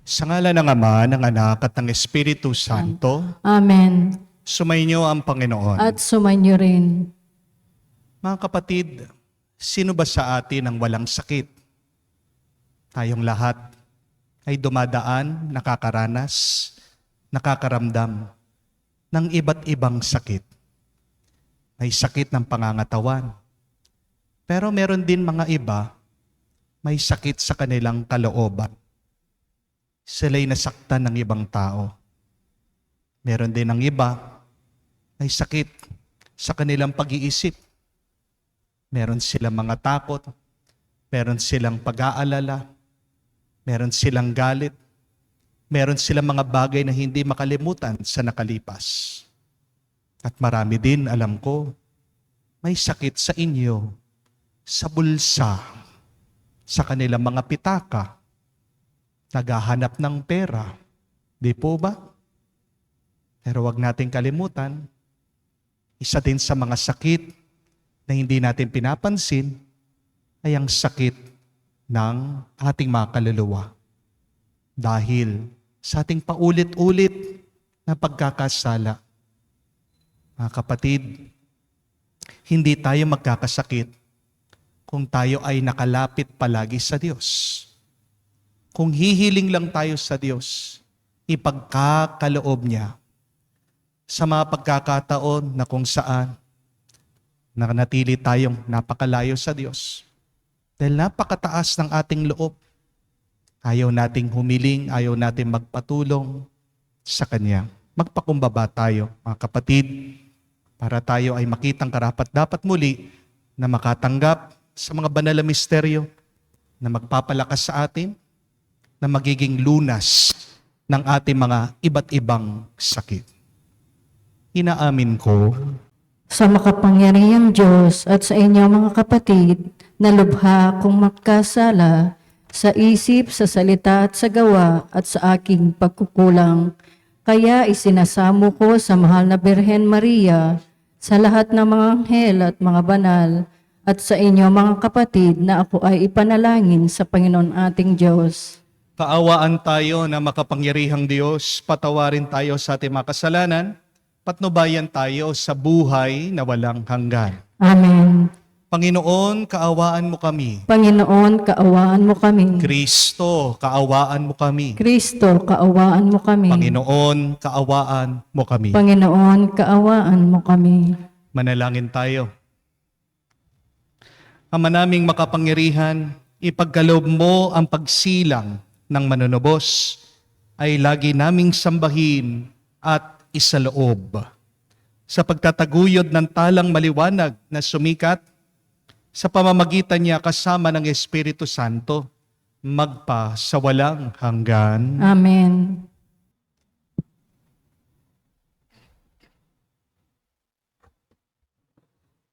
Sa ngalan ng Ama, ng Anak, at ng Espiritu Santo, Amen. sumainyo ang Panginoon. At sumanyo rin. Mga kapatid, sino ba sa atin ang walang sakit? Tayong lahat ay dumadaan, nakakaranas, nakakaramdam ng iba't ibang sakit. May sakit ng pangangatawan. Pero meron din mga iba, may sakit sa kanilang kalooban. Sila'y nasaktan ng ibang tao. Meron din ang iba, may sakit sa kanilang pag-iisip. Meron silang mga takot, meron silang pag-aalala, meron silang galit, meron silang mga bagay na hindi makalimutan sa nakalipas. At marami din, alam ko, may sakit sa inyo, sa bulsa, sa kanilang mga pitaka, naghahanap ng pera. Di po ba? Pero wag nating kalimutan, isa din sa mga sakit na hindi natin pinapansin ay ang sakit ng ating mga kaluluwa. Dahil sa ating paulit-ulit na pagkakasala. Mga kapatid, hindi tayo magkakasakit kung tayo ay nakalapit palagi sa Diyos. Kung hihiling lang tayo sa Diyos, ipagkakaloob niya sa mga pagkakataon na kung saan nanatili tayong napakalayo sa Diyos. Dahil napakataas ng ating loob. Ayaw nating humiling, ayaw nating magpatulong sa Kanya. Magpakumbaba tayo, mga kapatid, para tayo ay makitang karapat-dapat muli na makatanggap sa mga banal na misteryo na magpapalakas sa atin, na magiging lunas ng ating mga iba't ibang sakit. Inaamin ko Sa makapangyarihang Diyos at sa inyo mga kapatid, na lubha kong magkasala sa isip, sa salita at sa gawa at sa aking pagkukulang. Kaya isinasamo ko sa mahal na Birhen Maria, sa lahat ng mga anghel at mga banal, at sa inyo mga kapatid na ako ay ipanalangin sa Panginoon ating Diyos. kaawaan tayo na makapangyarihang Diyos, patawarin tayo sa ating mga kasalanan, patnubayan tayo sa buhay na walang hanggan. Amen. Panginoon, kaawaan mo kami. Panginoon, kaawaan mo kami. Kristo, kaawaan mo kami. Kristo, kaawaan mo kami. Panginoon, kaawaan mo kami. Panginoon, kaawaan mo kami. Manalangin tayo. Ama naming makapangyarihan, ipagkaloob mo ang pagsilang ng manunubos ay lagi naming sambahin at isaloob. Sa pagtataguyod ng talang maliwanag na sumikat, sa pamamagitan niya kasama ng Espiritu Santo, magpa sa walang hanggan. Amen.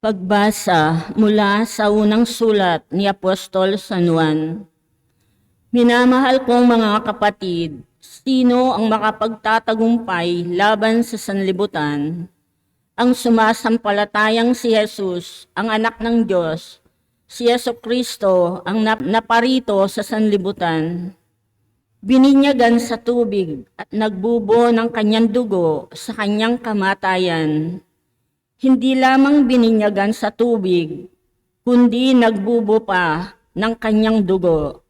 Pagbasa mula sa unang sulat ni Apostol San Juan. Minamahal kong mga kapatid, sino ang makapagtatagumpay laban sa sanlibutan? Ang sumasampalatayang si Jesus, ang anak ng Diyos, si Jesucristo ang naparito sa sanlibutan. Bininyagan sa tubig at nagbubo ng kanyang dugo sa kanyang kamatayan. Hindi lamang bininyagan sa tubig, kundi nagbubo pa ng kanyang dugo.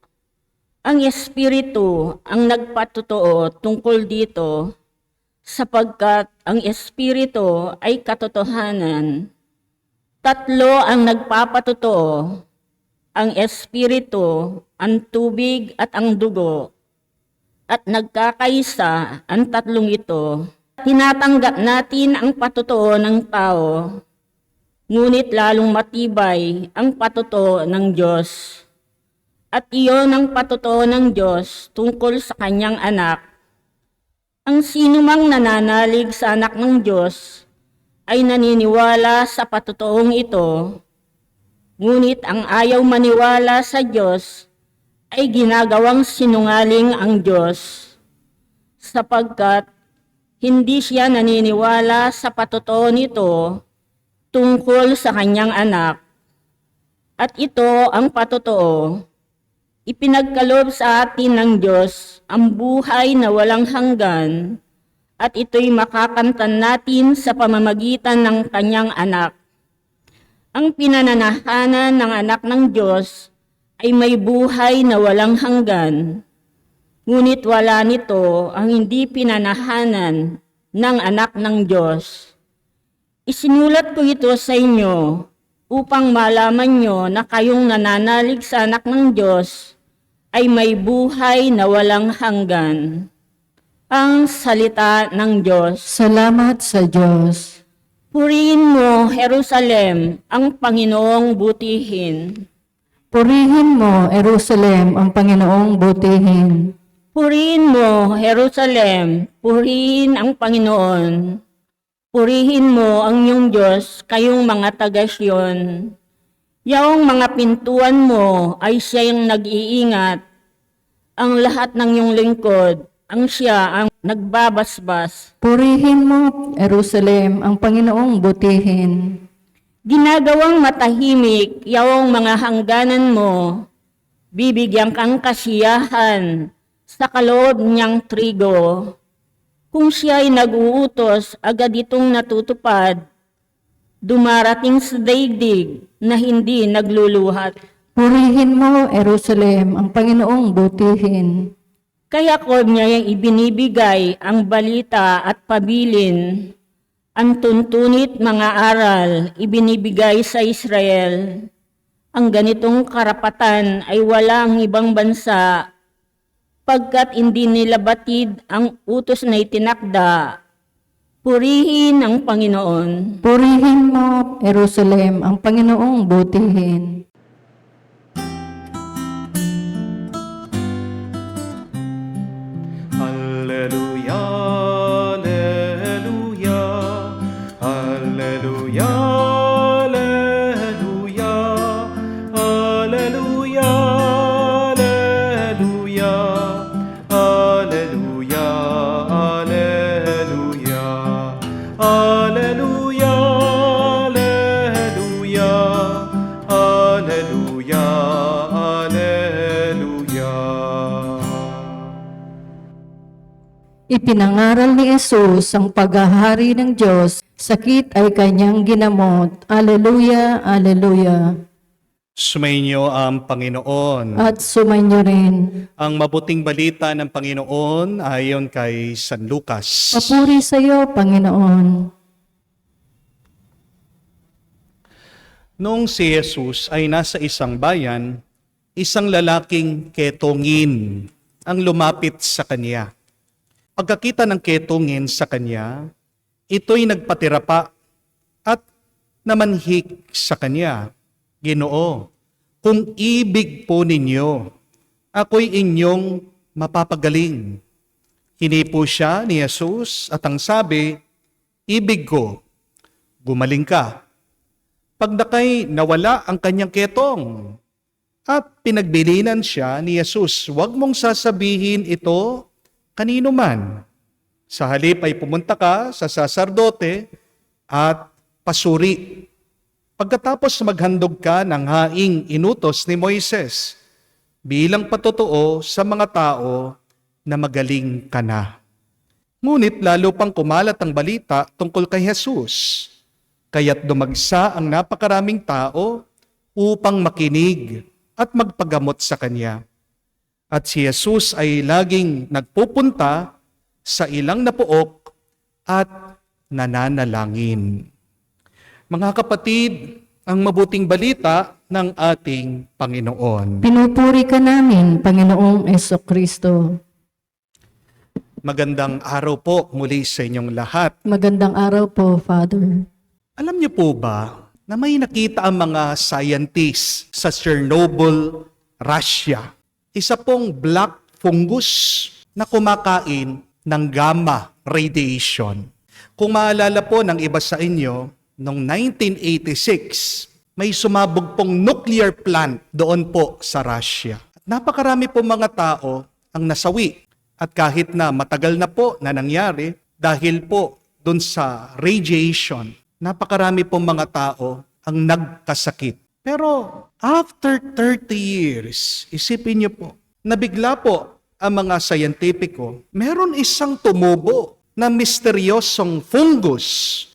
Ang Espiritu ang nagpatotoo tungkol dito, sapagkat ang Espiritu ay katotohanan. Tatlo ang nagpapatotoo, ang Espiritu, ang tubig at ang dugo, at nagkakaisa ang tatlong ito. Tinatanggap natin ang patotoo ng tao, ngunit lalong matibay ang patotoo ng Diyos. At iyon ang patotoo ng Diyos tungkol sa kanyang anak. Ang sinumang nananalig sa anak ng Diyos ay naniniwala sa patotoong ito, ngunit ang ayaw maniwala sa Diyos ay ginagawang sinungaling ang Diyos, sapagkat hindi siya naniniwala sa patotoo nito tungkol sa kanyang anak. At ito ang patotoo, Ipinagkaloob sa atin ng Diyos ang buhay na walang hanggan at ito'y makakamtan natin sa pamamagitan ng kanyang anak. Ang pinananahanan ng anak ng Diyos ay may buhay na walang hanggan, ngunit wala nito ang hindi pinanahanan ng anak ng Diyos. Isinulat ko ito sa inyo upang malaman nyo na kayong nananalig sa anak ng Diyos ay may buhay na walang hanggan. Ang salita ng Diyos. Salamat sa Diyos. Purihin mo, Jerusalem, ang Panginoong butihin. Purihin mo, Jerusalem, ang Panginoong butihin. Purihin mo, Jerusalem, purihin ang Panginoon. Purihin mo ang iyong Diyos, kayong mga taga-Siyon. Yaong mga pintuan mo ay siyang nag-iingat. Ang lahat ng iyong lingkod, ang siya ang nagbabasbas. Purihin mo, Jerusalem, ang Panginoong butihin. Ginagawang matahimik, yaong mga hangganan mo. Bibigyan kang kasiyahan sa kaloob niyang trigo. Kung siya ay nag-uutos, agad itong natutupad. Dumarating sa daigdig na hindi nagluluhat. Purihin mo, Jerusalem, ang Panginoong butihin. Kaya ko niya ibinibigay ang balita at pabilin. Ang tuntunit mga aral ibinibigay sa Israel. Ang ganitong karapatan ay walang ibang bansa, pagkat hindi nila batid ang utos na itinakda. Purihin ang Panginoon. Purihin mo, Jerusalem, ang Panginoong butihin. Alleluia, alleluia, alleluia, alleluia, alleluia, alleluia, alleluia, alleluia, alleluia, alleluia, alleluia, alleluia. Ipinangaral ni Jesus ang paghahari ng Diyos, sakit ay kanyang ginamot. Alleluia, alleluia. Sumainyo ang Panginoon. At sumainyo rin. Ang mabuting balita ng Panginoon ayon kay San Lucas. Papuri sa iyo, Panginoon. Noong si Jesus ay nasa isang bayan, isang lalaking ketongin ang lumapit sa kanya. Pagkakita ng ketongin sa kanya, ito'y nagpatira pa at namanhik sa kanya. Ginoo, kung ibig po ninyo, ako'y inyong mapapagaling. Hinipo siya ni Jesus at ang sabi, ibig ko, gumaling ka. Pagdakay nawala ang kanyang ketong at pinagbilinan siya ni Jesus, huwag mong sasabihin ito kanino man. Sa halip ay pumunta ka sa saserdote at pasuri. Pagkatapos maghandog ka ng haing inutos ni Moises, bilang patotoo sa mga tao na magaling ka na. Ngunit lalo pang kumalat ang balita tungkol kay Jesus, kaya't dumagsa ang napakaraming tao upang makinig at magpagamot sa kanya. At si Jesus ay laging nagpupunta sa ilang napuok at nananalangin. Mga kapatid, ang mabuting balita ng ating Panginoon. Pinupuri ka namin, Panginoong Jesucristo. Magandang araw po muli sa inyong lahat. Magandang araw po, Father. Alam niyo po ba na may nakita ang mga scientists sa Chernobyl, Russia? Isa pong black fungus na kumakain ng gamma radiation. Kung maalala po ng iba sa inyo, noong 1986, may sumabog pong nuclear plant doon po sa Russia. At napakarami po mga tao ang nasawi. At kahit na matagal na po na nangyari, dahil po doon sa radiation, napakarami po mga tao ang nagkasakit. Pero after 30 years, isipin niyo po, nabigla po ang mga scientifico, meron isang tumubo na misteryosong fungus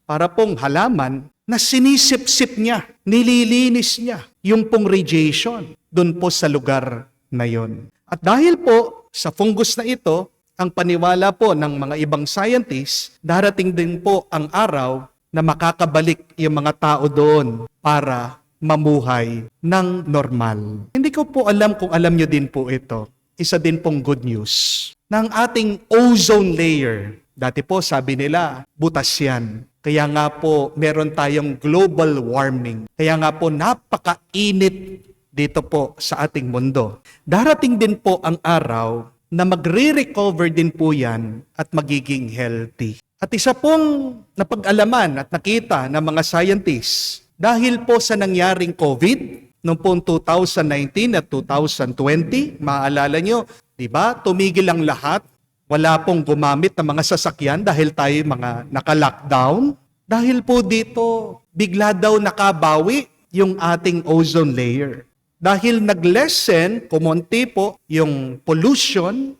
para pong halaman na sinisip-sip niya, nililinis niya yung pong radiation doon po sa lugar na yon. At dahil po sa fungus na ito, ang paniwala po ng mga ibang scientists, darating din po ang araw na makakabalik yung mga tao doon para mamuhay ng normal. Hindi ko po alam kung alam nyo din po ito. Isa din pong good news ng ating ozone layer. Dati po sabi nila, butas yan. Kaya nga po meron tayong global warming. Kaya nga po napakainit dito po sa ating mundo. Darating din po ang araw na magre-recover din po yan at magiging healthy. At isa pong napag-alaman at nakita ng mga scientists, dahil po sa nangyaring COVID, noong po 2019 at 2020, maaalala nyo, di ba, tumigil ang lahat, wala pong gumamit ng mga sasakyan dahil tayo mga naka-lockdown. Dahil po dito, bigla daw nakabawi yung ating ozone layer. Dahil nag-lessen, kumonti po, yung pollution,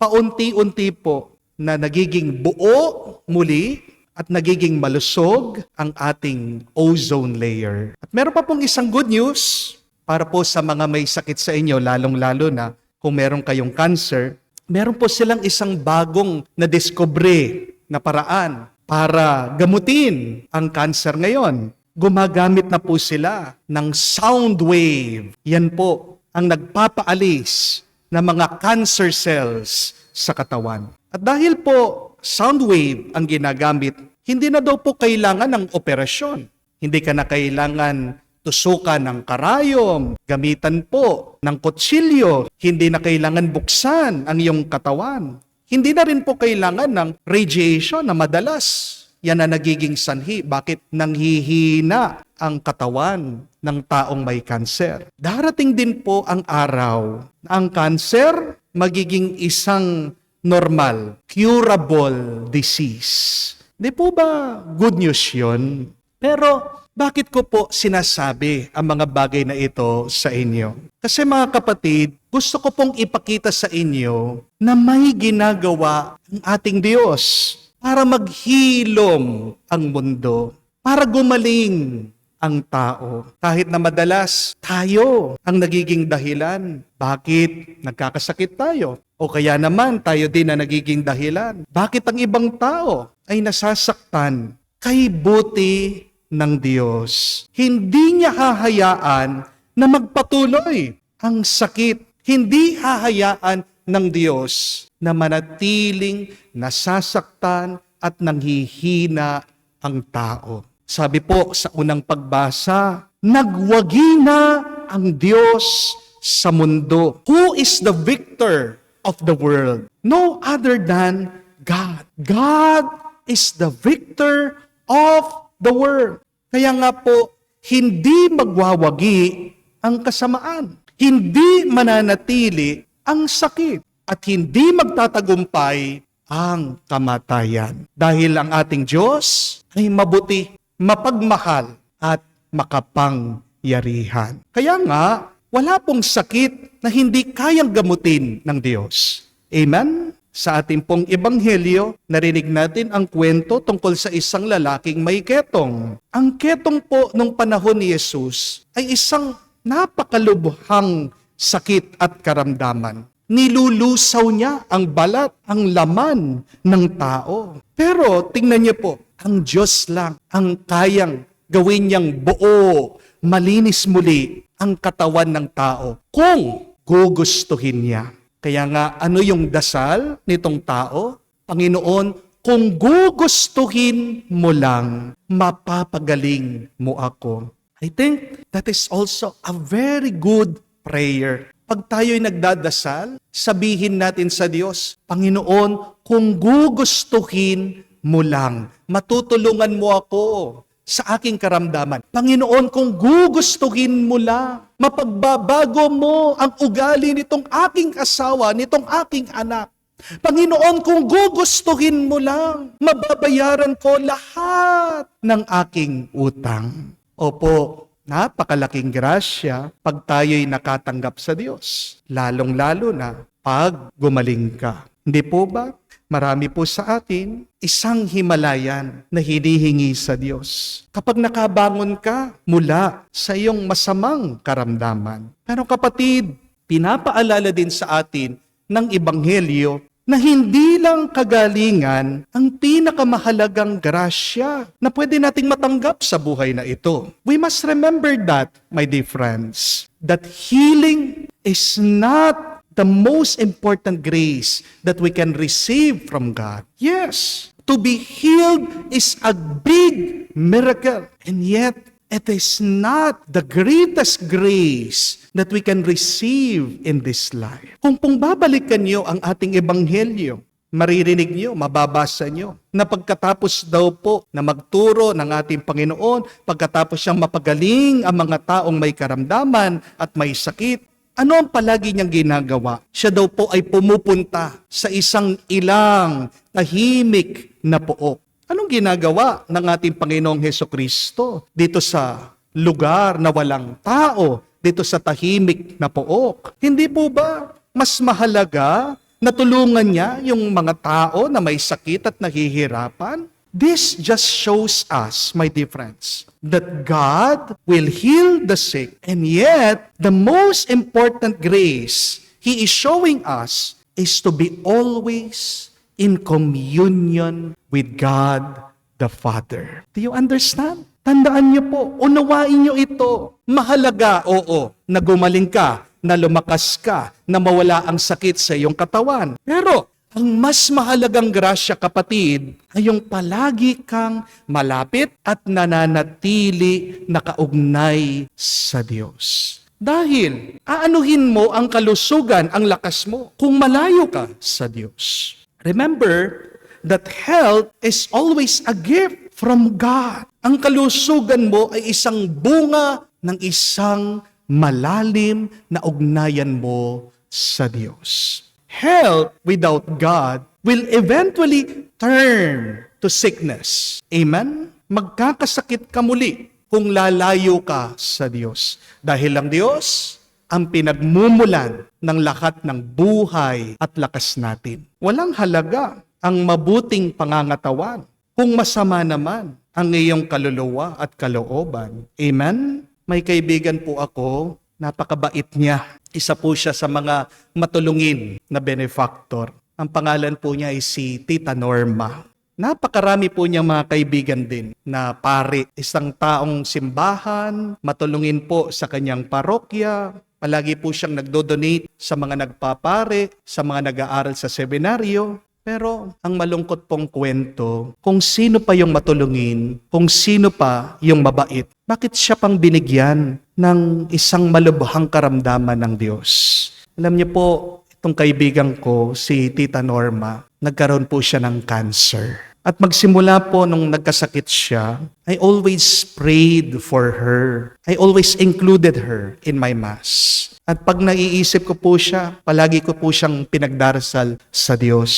paunti-unti po na nagiging buo muli at nagiging malusog ang ating ozone layer. At meron pa pong isang good news para po sa mga may sakit sa inyo, lalong-lalo na kung meron kayong cancer, meron po silang isang bagong na-discovery na paraan para gamutin ang cancer ngayon. Gumagamit na po sila ng sound wave. Yan po ang nagpapaalis ng mga cancer cells sa katawan. At dahil po sound wave ang ginagamit, hindi na daw po kailangan ng operasyon. Hindi ka na kailangan tusukan ng karayom, gamitan po ng kutsilyo, hindi na kailangan buksan ang iyong katawan. Hindi na rin po kailangan ng radiation na madalas. Yan na nagiging sanhi. Bakit nanghihina ang katawan ng taong may cancer? Darating din po ang araw na ang cancer magiging isang normal, curable disease. Di po ba good news yun? Pero bakit ko po sinasabi ang mga bagay na ito sa inyo? Kasi mga kapatid, gusto ko pong ipakita sa inyo na may ginagawa ang ating Diyos para maghilom ang mundo, para gumaling ang tao. Kahit na madalas tayo ang nagiging dahilan. Bakit nagkakasakit tayo? O kaya naman tayo din na nagiging dahilan. Bakit ang ibang tao ay nasasaktan? Kay buti ng Diyos. Hindi niya hahayaan na magpatuloy ang sakit. Hindi hahayaan ng Diyos na manatiling nasasaktan at nanghihina ang tao. Sabi po sa unang pagbasa, nagwagi na ang Diyos sa mundo. Who is the victor of the world? No other than God. God is the victor of the world. Kaya nga po, hindi magwawagi ang kasamaan. Hindi mananatili ang sakit. At hindi magtatagumpay ang kamatayan. Dahil ang ating Diyos ay mabuti, mapagmahal, at makapangyarihan. Kaya nga, wala pong sakit na hindi kayang gamutin ng Diyos. Amen? Sa ating pong ebanghelyo, narinig natin ang kwento tungkol sa isang lalaking may ketong. Ang ketong po nung panahon ni Jesus ay isang napakalubhang sakit at karamdaman. Nilulusaw niya ang balat, ang laman ng tao. Pero tingnan niyo po, ang Diyos lang ang kayang gawin niyang buo, malinis muli ang katawan ng tao kung gugustuhin niya. Kaya nga, ano yung dasal nitong tao? Panginoon, kung gugustuhin mo lang, mapapagaling mo ako. I think that is also a very good prayer. Pag tayo'y nagdadasal, sabihin natin sa Diyos, Panginoon, kung gugustuhin mo lang, matutulungan mo ako sa aking karamdaman. Panginoon, kung gugustuhin mo lang, mapagbabago mo ang ugali nitong aking asawa, nitong aking anak. Panginoon, kung gugustuhin mo lang, mababayaran ko lahat ng aking utang. Opo, napakalaking grasya pag tayo'y nakatanggap sa Diyos. Lalong-lalo na pag gumaling ka. Hindi po ba? Marami po sa atin, isang himalayan na hinihingi sa Diyos. Kapag nakabangon ka mula sa iyong masamang karamdaman. Pero kapatid, pinapaalala din sa atin ng Ebanghelyo na hindi lang kagalingan ang pinakamahalagang grasya na pwede nating matanggap sa buhay na ito. We must remember that, my dear friends, that healing is not the most important grace that we can receive from God. Yes, to be healed is a big miracle, and yet it is not the greatest grace that we can receive in this life. Kung babalikan niyo ang ating ebanghelyo, maririnig niyo, mababasa niyo, na pagkatapos daw po na magturo ng ating Panginoon, pagkatapos siyang mapagaling ang mga taong may karamdaman at may sakit, ano ang palagi niyang ginagawa? Siya daw po ay pumupunta sa isang ilang tahimik na pook. Anong ginagawa ng ating Panginoong Hesukristo dito sa lugar na walang tao, dito sa tahimik na pook? Hindi po ba mas mahalaga na tulungan niya yung mga tao na may sakit at nahihirapan? This just shows us, my dear friends, that God will heal the sick, and yet the most important grace He is showing us is to be always in communion with God the Father. Do you understand? Tandaan niyo po, unawain niyo ito. Mahalaga, oo, na gumaling ka, na lumakas ka, na mawala ang sakit sa iyong katawan. Pero, ang mas mahalagang grasya, kapatid, ay yung palagi kang malapit at nananatili nakaugnay sa Diyos. Dahil, aanuhin mo ang kalusugan, ang lakas mo, kung malayo ka sa Diyos. Remember that health is always a gift from God. Ang kalusugan mo ay isang bunga ng isang malalim na ugnayan mo sa Diyos. Health without God will eventually turn to sickness. Amen? Magkakasakit ka muli kung lalayo ka sa Diyos. Dahil ang Diyos ang pinagmumulan ng lahat ng buhay at lakas natin. Walang halaga ang mabuting pangangatawan kung masama naman ang iyong kaluluwa at kalooban. Amen? May kaibigan po ako, napakabait niya. Isa po siya sa mga matulungin na benefactor. Ang pangalan po niya ay si Tita Norma. Napakarami po niyang mga kaibigan din na pari. Isang taong simbahan, matulungin po sa kanyang parokya. Palagi po siyang nagdo-donate sa mga nagpapare, sa mga nag-aaral sa seminaryo. Pero ang malungkot pong kwento, kung sino pa yung matulungin, kung sino pa yung mabait, bakit siya pang binigyan ng isang malubhang karamdaman ng Diyos? Alam niyo po, itong kaibigan ko, si Tita Norma, nagkaroon po siya ng cancer. At magsimula po nung nagkasakit siya, I always prayed for her. I always included her in my Mass. At pag naiisip ko po siya, palagi ko po siyang pinagdarasal sa Diyos.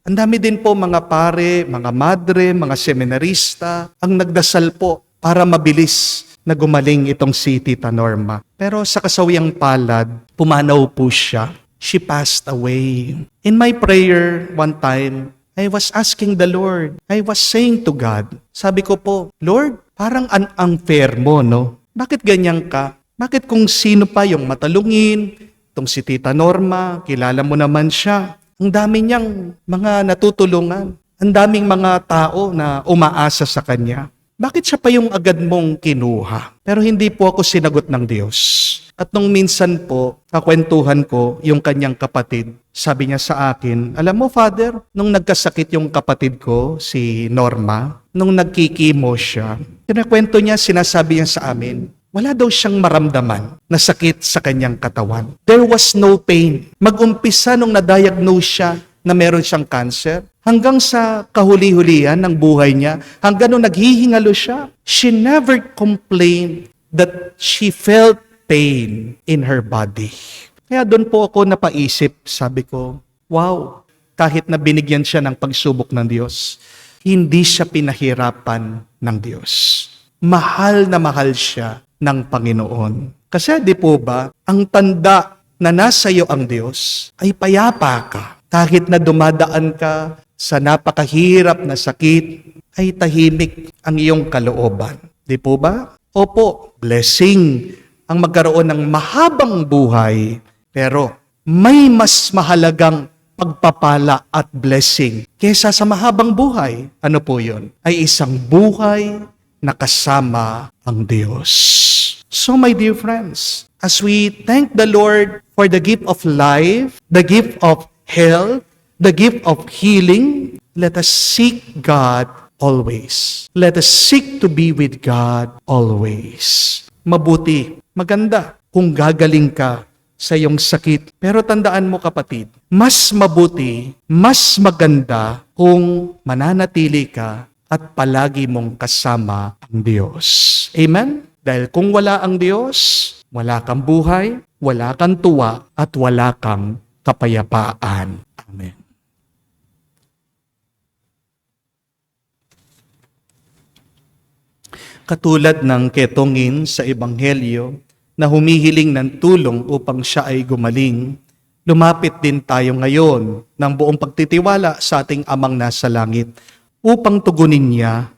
Ang dami din po mga pare, mga madre, mga seminarista, ang nagdasal po para mabilis na gumaling itong si Tita Norma. Pero sa kasawiyang palad, pumanaw po siya. She passed away. In my prayer one time, I was asking the Lord, I was saying to God, sabi ko po, Lord, parang unfair mo, no? Bakit ganyan ka? Bakit kung sino pa yung matalungin, itong si Tita Norma, kilala mo naman siya, ang dami niyang mga natutulungan, ang daming mga tao na umaasa sa kanya. Bakit siya pa yung agad mong kinuha? Pero hindi po ako sinagot ng Diyos. At nung minsan po, kakwentuhan ko yung kanyang kapatid. Sabi niya sa akin, alam mo Father, nung nagkasakit yung kapatid ko, si Norma, nung nagkikimo siya, kinakwento niya, sinasabi niya sa amin, wala daw siyang maramdaman na sakit sa kanyang katawan. There was no pain. Mag-umpisa nung na-diagnose siya na meron siyang cancer, hanggang sa kahuli-hulihan ng buhay niya, hanggang nung naghihingalo siya, she never complained that she felt pain in her body. Kaya doon po ako napaisip, sabi ko, wow, kahit na binigyan siya ng pagsubok ng Diyos, hindi siya pinahirapan ng Diyos. Mahal na mahal siya ng Panginoon. Kasi di po ba, ang tanda na nasa iyo ang Diyos ay payapa ka. Kahit na dumadaan ka sa napakahirap na sakit, ay tahimik ang iyong kalooban. Di po ba? Opo, blessing ang magkaroon ng mahabang buhay, pero may mas mahalagang pagpapala at blessing kesa sa mahabang buhay. Ano po yun? Ay isang buhay na kasama ang Diyos. So my dear friends, as we thank the Lord for the gift of life, the gift of health, the gift of healing, let us seek God always. Let us seek to be with God always. Mabuti, maganda kung gagaling ka sa iyong sakit. Pero tandaan mo kapatid, mas mabuti, mas maganda kung mananatili ka at palagi mong kasama ang Diyos. Amen? Dahil kung wala ang Diyos, wala kang buhay, wala kang tuwa, at wala kang kapayapaan. Amen. Katulad ng ketongin sa Ebanghelyo na humihiling ng tulong upang siya ay gumaling, lumapit din tayo ngayon ng buong pagtitiwala sa ating Amang nasa langit upang tugunin niya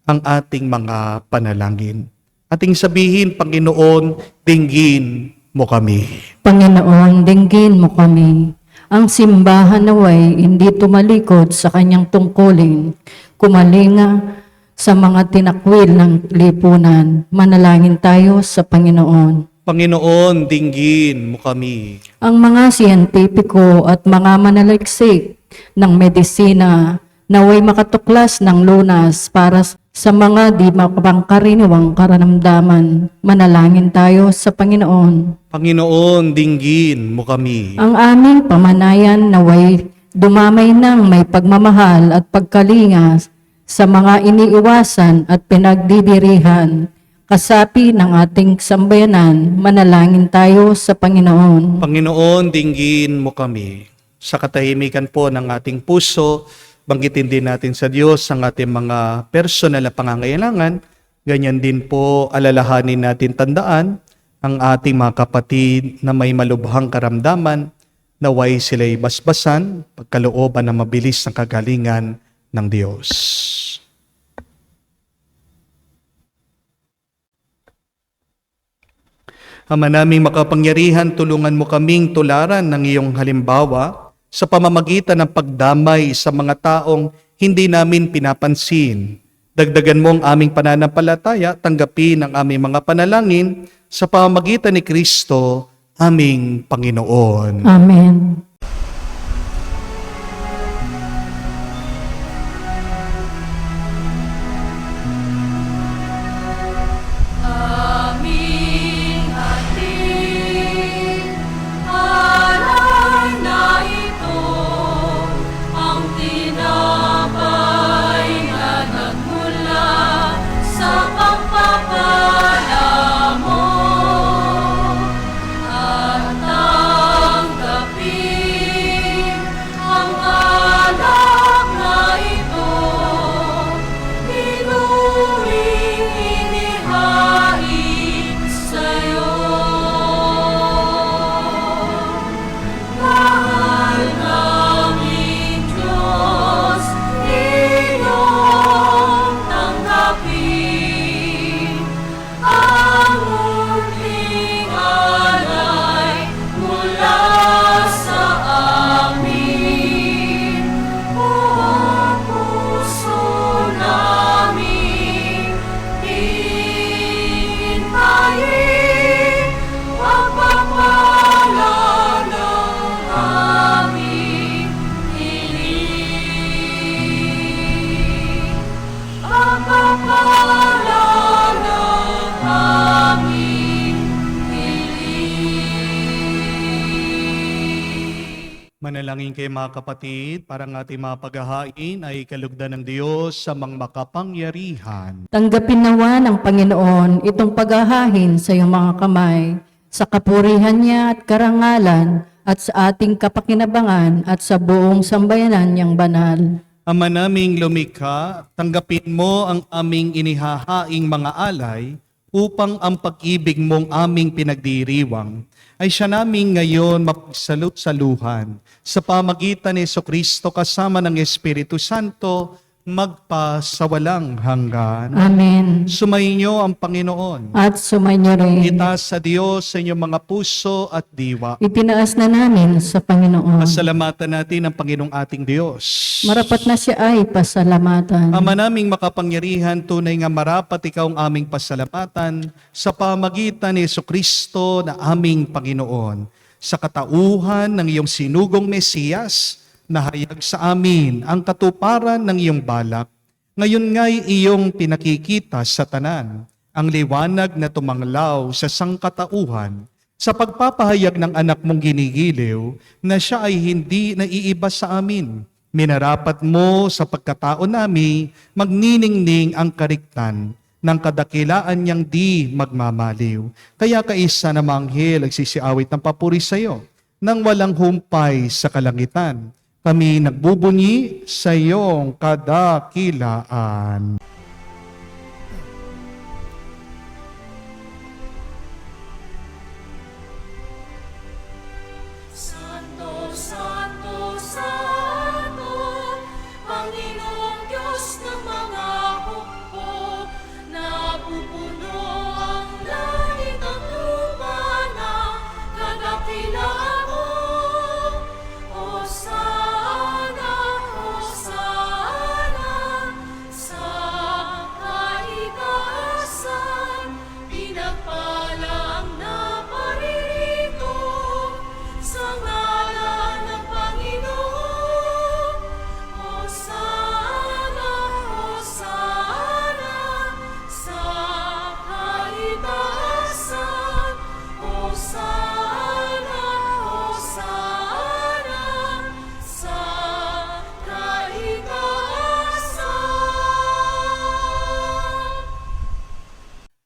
ang ating mga panalangin. Ating sabihin, Panginoon, dinggin mo kami. Panginoon, dinggin mo kami. Ang simbahan naway hindi tumalikod sa kanyang tungkulin, kumalinga sa mga tinakwil ng lipunan. Manalangin tayo sa Panginoon. Panginoon, dinggin mo kami. Ang mga siyentipiko at mga manaliksik ng medisina naway makatuklas ng lunas para sa mga di mapangkaraniwang karamdaman. Manalangin tayo sa Panginoon. Panginoon, dinggin mo kami. Ang aming pamanayan naway dumamay ng may pagmamahal at pagkalinga sa mga iniiwasan at pinagdidirihan, kasapi ng ating sambayanan. Manalangin tayo sa Panginoon. Panginoon, dinggin mo kami. Sa katahimikan po ng ating puso, banggitin din natin sa Diyos ang ating mga personal na pangangailangan. Ganyan din po, alalahanin natin, tandaan ang ating mga kapatid na may malubhang karamdaman, naway sila'y basbasan, pagkalooban na mabilis ng kagalingan ng Diyos. Ama naming makapangyarihan, tulungan mo kaming tularan ng iyong halimbawa sa pamamagitan ng pagdamay sa mga taong hindi namin pinapansin. Dagdagan mo ang aming pananampalataya, tanggapin ang aming mga panalangin sa pamamagitan ni Kristo, aming Panginoon. Amen. Manalangin kayo mga kapatid, para ang ating mga paghahain ay kalugdan ng Diyos sa mga makapangyarihan. Tanggapin nawa ng Panginoon itong paghahain sa iyong mga kamay, sa kapurihan niya at karangalan, at sa ating kapakinabangan at sa buong sambayanan niyang banal. Ama naming lumikha, tanggapin mo ang aming inihahaing mga alay upang ang pag-ibig mong aming pinagdiriwang ay siya namin ngayon mapagsalut-saluhan sa pamagitan ni Jesucristo kasama ng Espiritu Santo magpasawalang hanggan. Amen. Sumainyo ang Panginoon. At sumainyo rin. Itaas sa Diyos sa inyong mga puso at diwa. Itinaas na namin sa Panginoon. Pasalamatan natin ang Panginoong ating Diyos. Marapat na siya ay pasalamatan. Ama naming makapangyarihan, tunay nga marapat ikaw ang aming pasalamatan sa pamagitan ni Jesucristo na aming Panginoon. Sa katauhan ng iyong sinugong Mesiyas, nahayag sa amin ang katuparan ng iyong balak. Ngayon nga'y iyong pinakikita sa tanan, ang liwanag na tumanglaw sa sangkatauhan, sa pagpapahayag ng anak mong ginigiliw na siya ay hindi naiiba sa amin. Minarapat mo sa pagkatao namin, magniningning ang kariktan ng kadakilaan niyang di magmamaliw. Kaya kaisa na manghel nagsisiawit ng papuri sa iyo, nang walang humpay sa kalangitan. Kami nagbubunyi sa iyong kadakilaan. Santo, Santo, Santo, Panginoong Diyos ng mga hukbo, napupuno ang langit at lupa ng kadakilaan mo. Hosana, Hosana, sa kaitaasan, pinagpala ang naparirito sa ngalan ng Panginoon. Hosana, Hosana, sa kaitaasan. Hosana, Hosana, sa kaitaasan.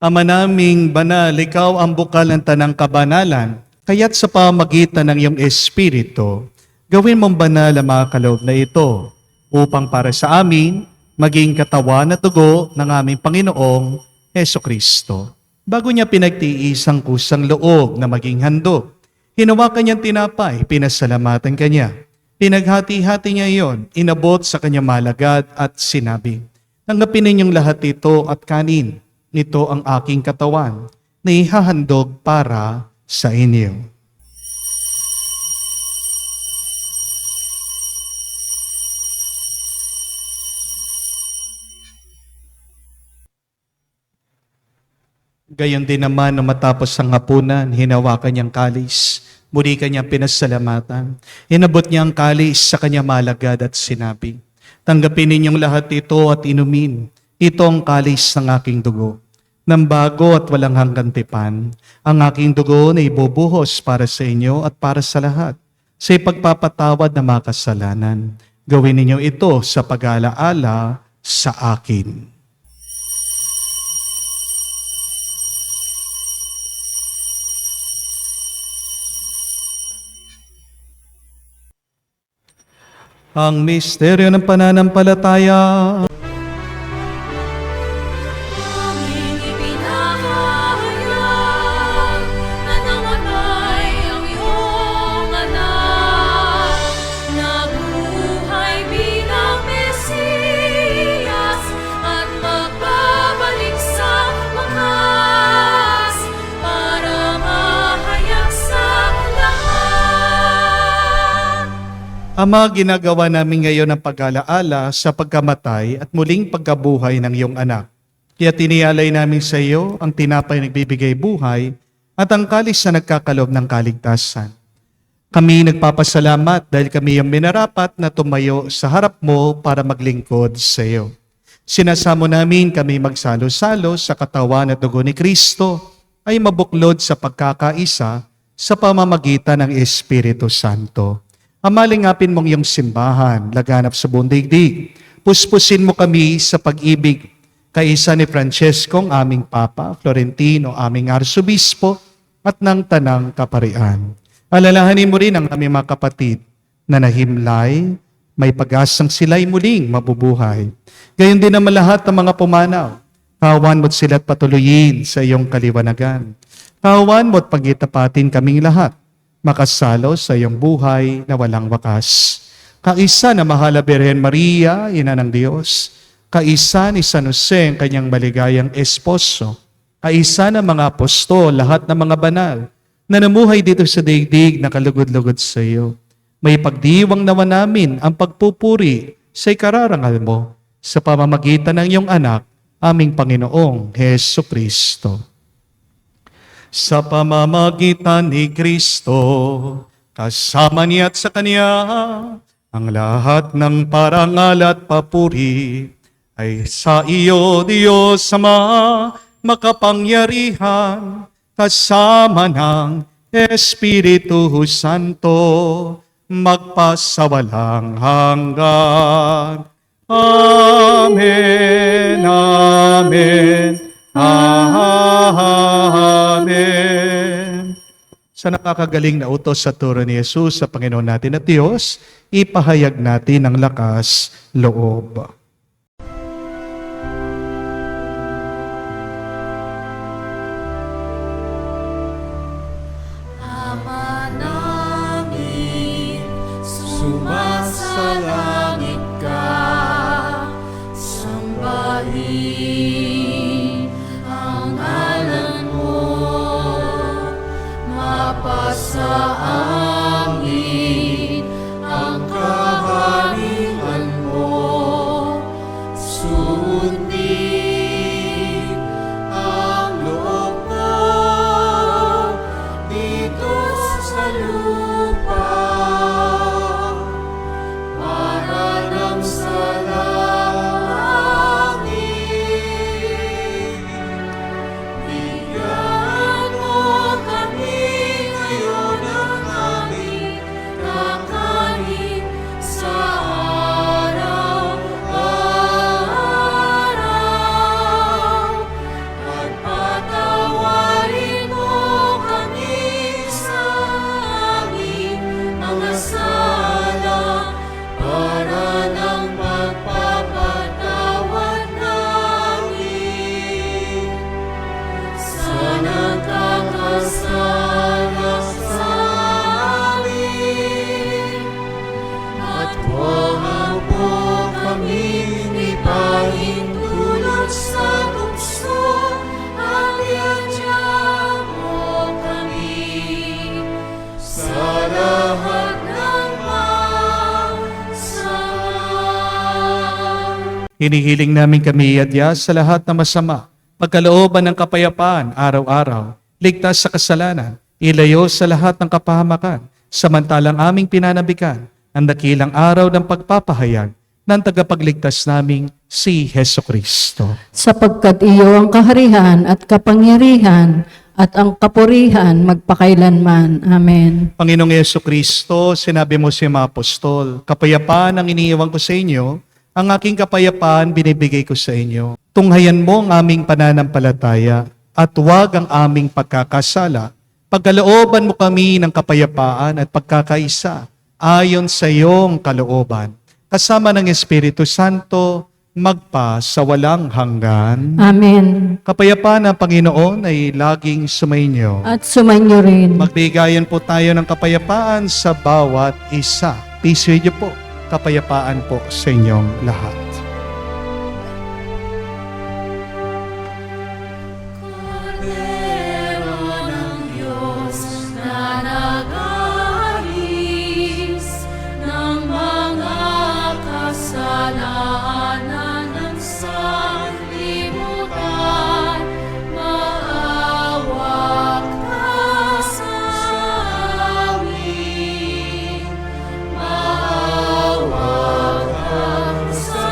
Ama naming banal, ikaw ang bukal ng tanang kabanalan, kaya't sa pamagitan ng iyong Espiritu, gawin mong banal ang mga kaloob na ito, upang para sa amin, maging katawan at dugo ng aming Panginoong Hesukristo. Bago niya pinagtiis ang kusang loob na maging handog, hinawakan niyang tinapay, pinasalamatan kanya. Pinaghati-hati niya iyon, inabot sa kanyang malagad at sinabi, "Tanggapin ninyong lahat ito at kanin. Nito ang aking katawan na ihahandog para sa inyo." Gayon din naman nang matapos ang hapunan, hinawakan niyang kalis. Muli kanyang pinasalamatan. Inabot niya ang kalis sa kanyang malagad at sinabi, "Tanggapin ninyong lahat ito at inumin. Ito ang kalis ng aking dugo, ng bago at walang hanggang tipan. Ang aking dugo na ibubuhos para sa inyo at para sa lahat, sa ipagpapatawad ng mga kasalanan. Gawin ninyo ito sa pag-alaala sa akin." Ang misteryo ng pananampalataya. Aming ipinahayag na namatay ang iyong anak, nabuhay bilang Mesiyas at magbabalik sa wakas para mahayag sa lahat. Ama, ginagawa namin ngayon ang pag-alaala sa pagkamatay at muling pagkabuhay ng iyong anak. Kaya tinialay namin sa iyo ang tinapay na nagbibigay buhay at ang kalis na nagkakaloob ng kaligtasan. Kami nagpapasalamat dahil kami ang minarapat na tumayo sa harap mo para maglingkod sa iyo. Sinasamo namin kami magsalo-salo sa katawan at dugo ni Kristo ay mabuklod sa pagkakaisa sa pamamagitan ng Espiritu Santo. Amalingapin mong iyong simbahan, laganap sa buong daigdig. Puspusin mo kami sa pag-ibig, kaisa ni Francesco, ang aming Papa, Florentino, aming Arsobispo, at ng Tanang Kaparian. Alalahanin mo rin ang aming mga kapatid na nahimlay, may pag-asang sila'y muling mabubuhay. Gayon din naman lahat ng mga pumanaw. Kawan mo't sila't patuloyin sa iyong kaliwanagan. Kawan mo't pagitapatin kaming lahat, makasalo sa iyong buhay na walang wakas. Kaisa na mahal na Birhen Maria, Ina ng Diyos, kaisa ni San Jose, ang kanyang maligayang esposo, kaisa ng mga apostol, lahat ng mga banal, na namuhay dito sa daigdig na kalugod-lugod sa iyo. May pagdiwang nawa namin ang pagpupuri sa ikararangal mo sa pamamagitan ng iyong anak, aming Panginoong Heso Kristo. Sa pamamagitan ni Kristo, kasama niya at sa Kanya, ang lahat ng parangal at papuri ay sa iyo, Diyos Ama, makapangyarihan, kasama ng Espiritu Santo, magpasawalang hanggan. Amen, amen, amen. Sa nakakagaling na utos sa turo ni Jesus sa Panginoon natin at Diyos, ipahayag natin ang lakas loob. Ama namin, sumasalangit ka, sambahin ang ngalan mo, mapasa amin ang kaharian mo, sundin ang loob mo dito sa lupa para nang sa langit. Bigyan mo kami ngayon ng aming kakanin sa araw-araw. At patawarin mo kami sa aming mga sala para ng pagpapatawad namin sa nagkakasala sa amin. At huwag mo kaming ipahintulot sa tukso, at iadya mo kami sa lahat ng masama. Hinihiling namin kami iadya sa lahat ng masama, pagkalooban ng kapayapaan araw-araw, ligtas sa kasalanan, ilayo sa lahat ng kapahamakan, samantalang aming pinanabikan ang dakilang araw ng pagpapahayag ng tagapagligtas naming si Heso Kristo. Sapagkat iyo ang kaharian at kapangyarihan at ang kapurihan magpakailanman. Amen. Panginoong Yesu Kristo, sinabi mo sa mga apostol, kapayapaan ang iniiwan ko sa inyo, ang aking kapayapaan binibigay ko sa inyo. Tunghayan mo ang aming pananampalataya at huwag ang aming pagkakasala. Pagkalooban mo kami ng kapayapaan at pagkakaisa ayon sa iyong kalooban. Kasama ng Espiritu Santo, magpa sa walang hanggan. Amen. Kapayapaan ng Panginoon ay laging sumainyo. At sumainyo rin. Magbigayan po tayo ng kapayapaan sa bawat isa. Peace with you po. Kapayapaan po sa inyong lahat. Kordero ng Diyos na nag-aalis ng mga kasalanan ng sanlibutan, maawa ka sa amin. Maawa ka sa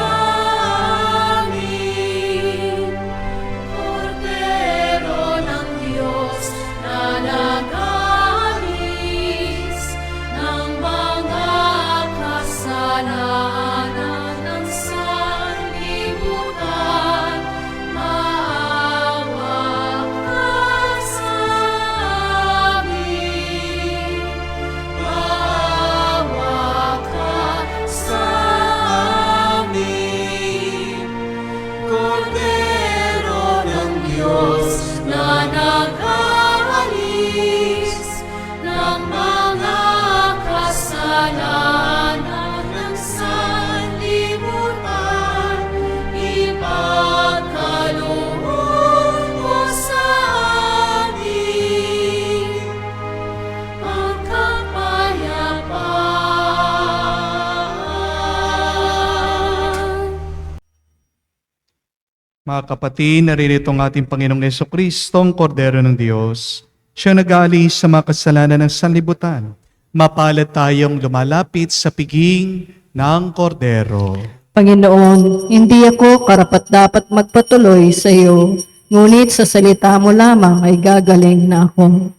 Mga kapatid, naririto ang ating Panginoong Jesucristo, ang Kordero ng Diyos. Siya nag-aalis sa mga kasalanan ng sanlibutan. Mapalad tayong lumalapit sa piging ng Kordero. Panginoon, hindi ako karapat-dapat magpatuloy sa iyo, ngunit sa salita mo lamang ay gagaling na ako.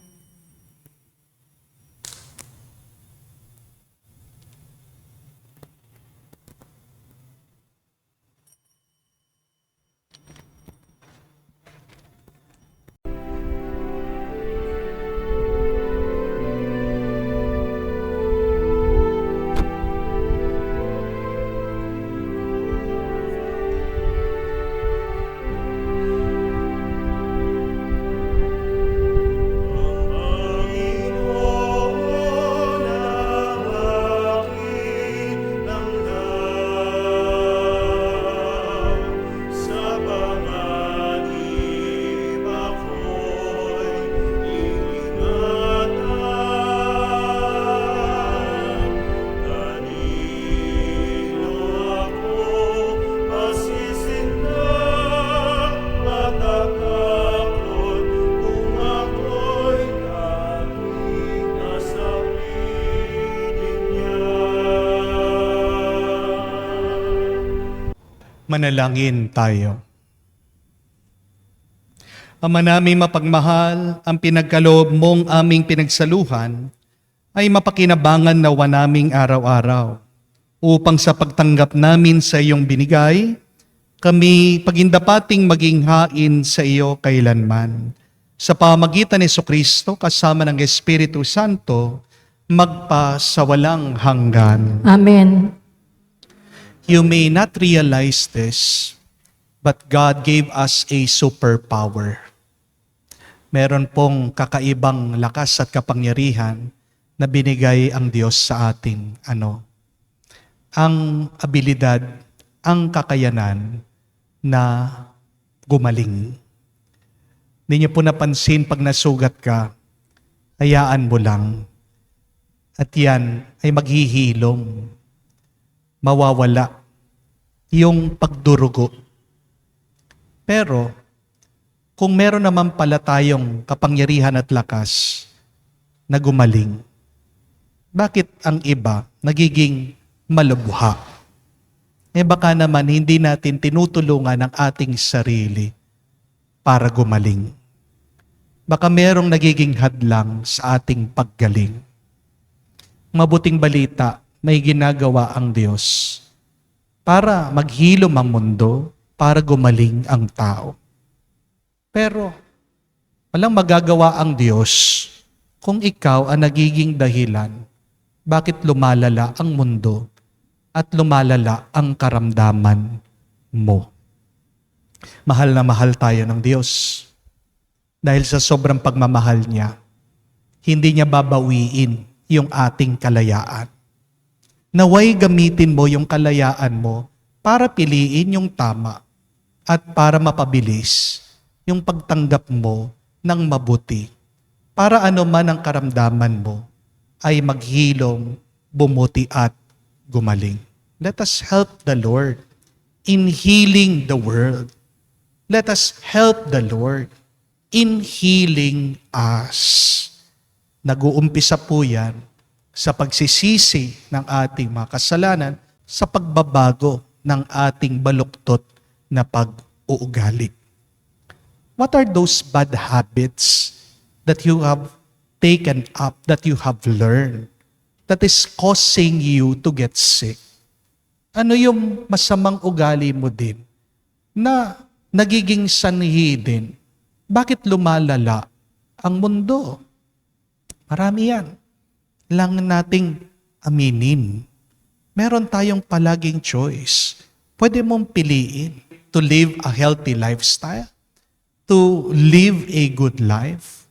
Manalangin tayo. Ama naming mapagmahal, ang pinagkaloob mong aming pinagsaluhan ay mapakinabangan nawa naming araw-araw upang sa pagtanggap namin sa iyong binigay, kami pagindapating maging hain sa iyo kailanman. Sa pamagitan ni Jesucristo kasama ng Espiritu Santo, magpa sa walang hanggan. Amen. You may not realize this, but God gave us a superpower. Meron pong kakaibang lakas at kapangyarihan na binigay ang Diyos sa atin. Ang abilidad, ang kakayanan na gumaling. Hindi niyo po napansin pag nasugat ka, hayaan mo lang. At yan ay maghihilom. Mawawala yung pagdurugo. Pero, kung meron naman pala tayong kapangyarihan at lakas na gumaling, bakit ang iba nagiging malubha? Baka naman hindi natin tinutulungan ang ating sarili para gumaling. Baka merong nagiging hadlang sa ating paggaling. Mabuting balita, may ginagawa ang Diyos para maghilom ang mundo, para gumaling ang tao. Pero walang magagawa ang Diyos kung ikaw ang nagiging dahilan bakit lumalala ang mundo at lumalala ang karamdaman mo. Mahal na mahal tayo ng Diyos. Dahil sa sobrang pagmamahal niya, hindi niya babawiin yung ating kalayaan. Naway gamitin mo yung kalayaan mo para piliin yung tama at para mapabilis yung pagtanggap mo ng mabuti. Para ano man ang karamdaman mo ay maghilom, bumuti at gumaling. Let us help the Lord in healing the world. Let us help the Lord in healing us. Nag-uumpisa po yan sa pagsisisi ng ating mga kasalanan, sa pagbabago ng ating baluktot na pag-uugali. What are those bad habits that you have taken up, that you have learned, that is causing you to get sick? Ano yung masamang ugali mo din na nagiging sanhi din? Bakit lumalala ang mundo? Marami yan. Lang nating aminin. Meron tayong palaging choice. Pwede mong piliin to live a healthy lifestyle, to live a good life.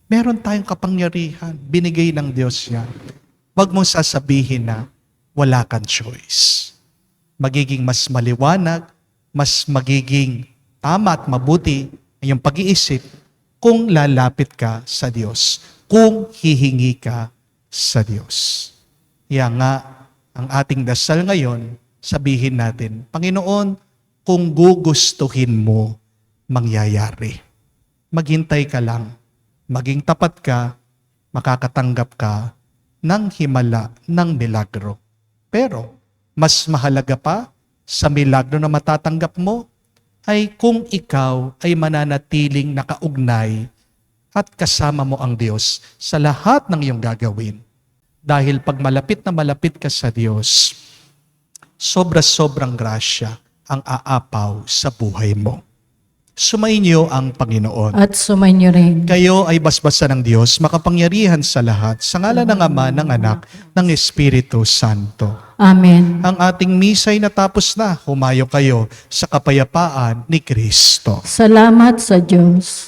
Meron tayong kapangyarihan. Binigay ng Diyos yan. Huwag mong sasabihin na wala kang choice. Magiging mas maliwanag, mas magiging tama at mabuti ang iyong pag-iisip kung lalapit ka sa Diyos, kung hihingi ka sa Diyos. Kaya nga, ang ating dasal ngayon, sabihin natin, Panginoon, kung gugustuhin mo, mangyayari. Maghintay ka lang. Maging tapat ka, makakatanggap ka ng himala ng milagro. Pero, mas mahalaga pa sa milagro na matatanggap mo ay kung ikaw ay mananatiling nakaugnay at kasama mo ang Diyos sa lahat ng iyong gagawin. Dahil pag malapit na malapit ka sa Diyos, sobra-sobrang grasya ang aapaw sa buhay mo. Sumainyo ang Panginoon. At sumainyo rin. Kayo ay basbasan ng Diyos, makapangyarihan sa lahat, sa ngalan ng Ama, ng Anak, ng Espiritu Santo. Amen. Ang ating misa ay natapos na. Humayo kayo sa kapayapaan ni Kristo. Salamat sa Diyos.